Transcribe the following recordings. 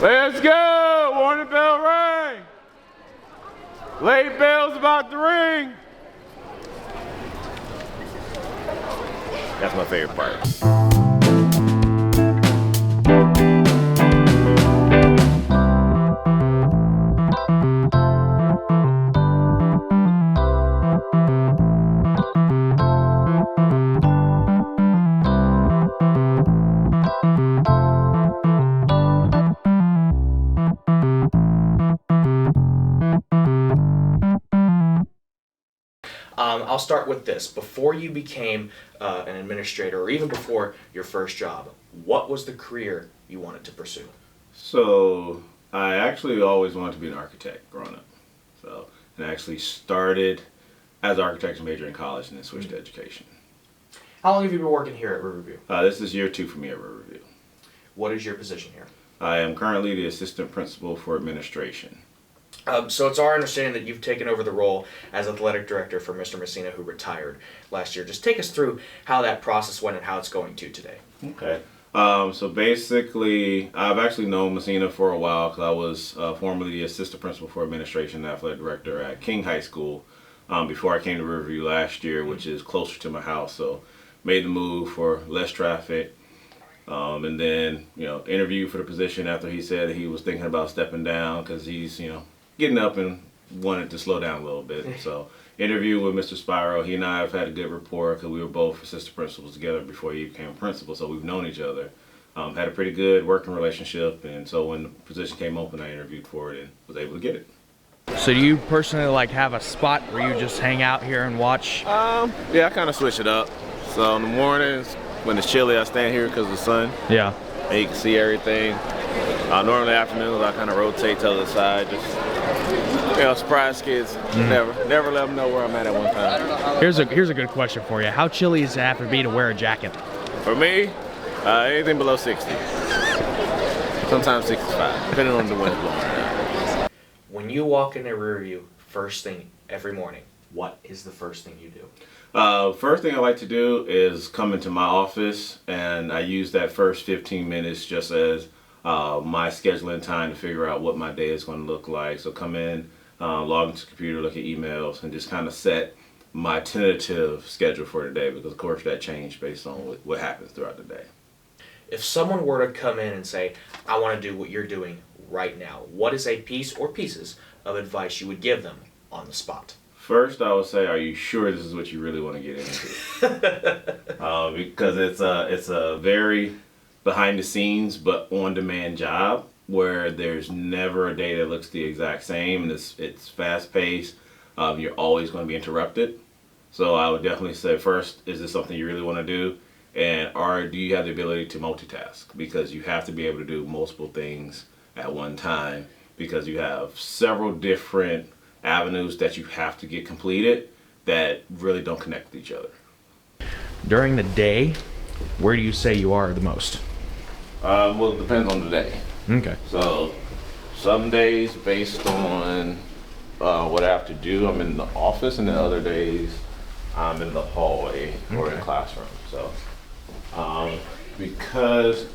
Let's go! Warning bell ring! Late bell's about to ring! That's my favorite part. I'll start with this. Before you became an administrator, or even before your first job, what was the career you wanted to pursue? So I actually always wanted to be an architect growing up. And I actually started as an architecture major in college and then switched to education. How long have you been working here at Riverview? This is year 2 for me at Riverview. What is your position here? I am currently the assistant principal for administration. So it's our understanding that you've taken over the role as athletic director for Mr. Messina, who retired last year. Just take us through how that process went and how it's going to today. Okay. So basically, I've actually known Messina for a while because I was formerly the assistant principal for administration and athletic director at King High School before I came to Riverview last year, which is closer to my house. So made the move for less traffic. And then, interviewed for the position after he said he was thinking about stepping down because he's, getting up and wanted to slow down a little bit. So interviewed with Mr. Spiro. He and I have had a good rapport because we were both assistant principals together before he became principal. So we've known each other. Had a pretty good working relationship. And so when the position came open, I interviewed for it and was able to get it. So do you personally have a spot where you just hang out here and watch? Yeah, I kind of switch it up. So in the mornings, when it's chilly, I stand here because of the sun. Yeah. And you can see everything. Normally afternoons, I kind of rotate to the other side. Just, surprise kids. Never let them know where I'm at one time. Here's a good question for you. How chilly does it have to be to wear a jacket? For me, anything below 60. Sometimes 65, depending on the wind blowing. When you walk into Riverview first thing every morning, what is the first thing you do? First thing I like to do is come into my office, and I use that first 15 minutes just as my scheduling time to figure out what my day is going to look like. So come in, log into the computer, look at emails, and just kind of set my tentative schedule for the day, because of course that changed based on what happens throughout the day. If someone were to come in and say, I want to do what you're doing right now, what is a piece or pieces of advice you would give them on the spot? First, I would say, are you sure this is what you really want to get into? Because it's a very behind the scenes but on demand job where there's never a day that looks the exact same, and it's fast paced. You're always going to be interrupted. So I would definitely say, first, is this something you really want to do? And do you have the ability to multitask? Because you have to be able to do multiple things at one time, because you have several different avenues that you have to get completed that really don't connect with each other. During the day, where do you say you are the most? Well, it depends on the day. Okay. So some days, based on what I have to do, I'm in the office, and the other days I'm in the hallway or in the classroom. So because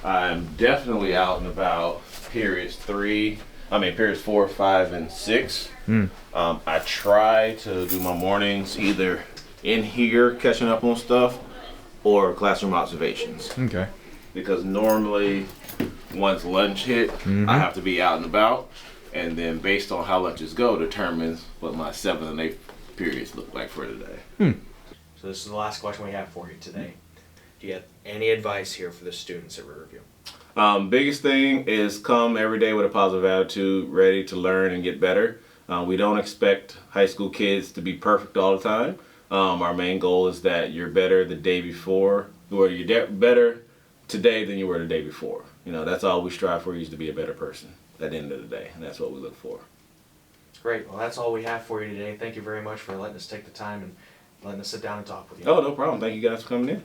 I'm definitely out and about periods 4, 5, and 6. I try to do my mornings either in here catching up on stuff or classroom observations. Okay. Because normally once lunch hit, I have to be out and about, and then based on how lunches go determines what my 7th and 8th periods look like for today. So this is the last question we have for you today. Do you have any advice here for the students at Riverview? Biggest thing is come every day with a positive attitude, ready to learn and get better. We don't expect high school kids to be perfect all the time. Our main goal is that you're better the day before, or you're better today than you were the day before. That's all we strive for, is to be a better person at the end of the day, and that's what we look for. Great. Well, that's all we have for you today. Thank you very much for letting us take the time and letting us sit down and talk with you. Oh, no problem. Thank you guys for coming in.